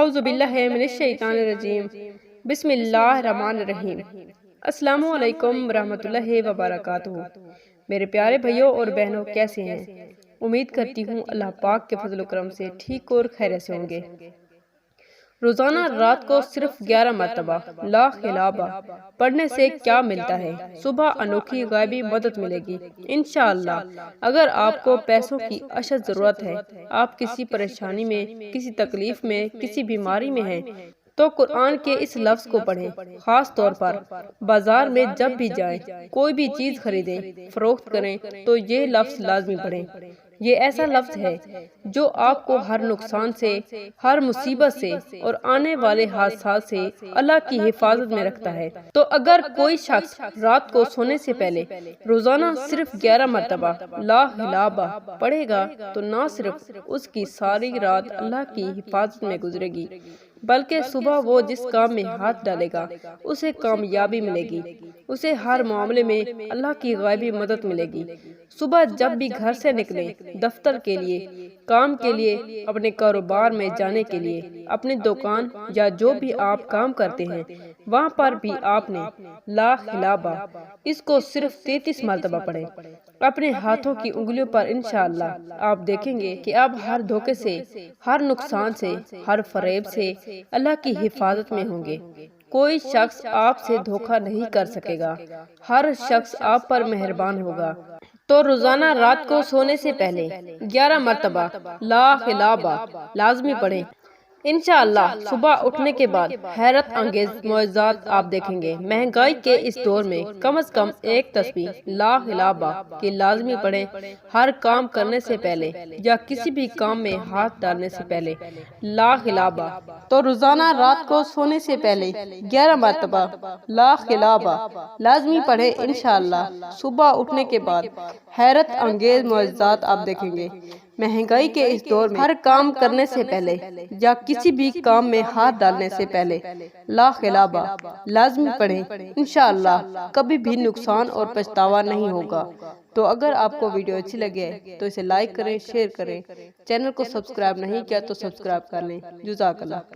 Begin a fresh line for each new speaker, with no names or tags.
اعوذ باللہ من الشیطان الرجیم بسم اللہ الرحمن الرحیم۔ السلام علیکم ورحمۃ اللہ وبرکاتہ۔ میرے پیارے بھائیوں اور بہنوں، کیسے ہیں؟ امید کرتی ہوں اللہ پاک کے فضل و کرم سے ٹھیک اور خیریت سے ہوں گے۔ روزانہ رات کو صرف 11 مرتبہ لا خلابہ پڑھنے سے کیا ملتا ہے؟ صبح انوکھی غیبی مدد ملے گی انشاءاللہ۔ اگر آپ کو پیسوں کی اشد ضرورت ہے، آپ کسی پریشانی میں، کسی تکلیف میں، کسی بیماری میں ہیں، تو قرآن کے اس لفظ کو پڑھیں۔ خاص طور پر بازار میں جب بھی جائیں، کوئی بھی چیز خریدیں، فروخت کریں، تو یہ لفظ لازمی پڑھیں۔ یہ ایسا لفظ ہے جو آپ کو ہر نقصان سے، ہر مصیبت سے اور آنے والے حادثات سے اللہ کی حفاظت میں رکھتا ہے۔ تو اگر کوئی شخص رات کو سونے سے پہلے روزانہ صرف 11 مرتبہ لا خلابہ پڑھے گا تو نہ صرف اس کی ساری رات اللہ کی حفاظت میں گزرے گی، بلکہ صبح وہ جس کام میں ہاتھ ڈالے گا اسے کامیابی ملے گی، اسے ہر معاملے میں اللہ کی غیبی مدد ملے گی۔ صبح جب بھی گھر سے نکلیں، دفتر کے لیے، کام کے لیے، اپنے کاروبار میں جانے کے لیے، اپنی دکان یا جو بھی آپ کام کرتے ہیں وہاں پر بھی آپ نے لا خلابہ اس کو صرف 33 مرتبہ پڑھیں۔ اپنے ہاتھوں کی انگلیوں پر انشاءاللہ آپ دیکھیں گے کہ آپ ہر دھوکے سے، ہر نقصان سے، ہر فریب سے اللہ کی حفاظت میں ہوں گے۔ کوئی شخص آپ سے دھوکہ نہیں کر سکے گا، ہر شخص آپ پر مہربان ہوگا۔ تو روزانہ رات کو سونے سے پہلے 11 مرتبہ لا خلابہ لازمی پڑھیں۔ انشاءاللہ صبح اٹھنے کے بعد حیرت انگیز معجزات آپ دیکھیں گے۔ مہنگائی کے اس دور میں کم از کم ایک تسبیح لا خلابہ کی لازمی پڑھیں۔ ہر کام کرنے سے پہلے یا کسی بھی کام میں ہاتھ ڈالنے سے پہلے لا خلابہ۔ تو روزانہ رات کو سونے سے پہلے 11 مرتبہ لا خلابہ لازمی پڑھیں۔ انشاءاللہ صبح اٹھنے کے بعد حیرت انگیز معجزات آپ دیکھیں گے۔ مہنگائی کے اس دور میں ہر کام کرنے سے پہلے یا کسی بھی کام میں ہاتھ ڈالنے سے پہلے لا خلابہ لازمی پڑھیں۔ انشاءاللہ کبھی بھی نقصان اور پچھتاوا نہیں ہوگا۔ تو اگر آپ کو ویڈیو اچھی لگے تو اسے لائک کریں، شیئر کریں۔ چینل کو سبسکرائب نہیں کیا تو سبسکرائب کر لیں۔ جزاک اللہ۔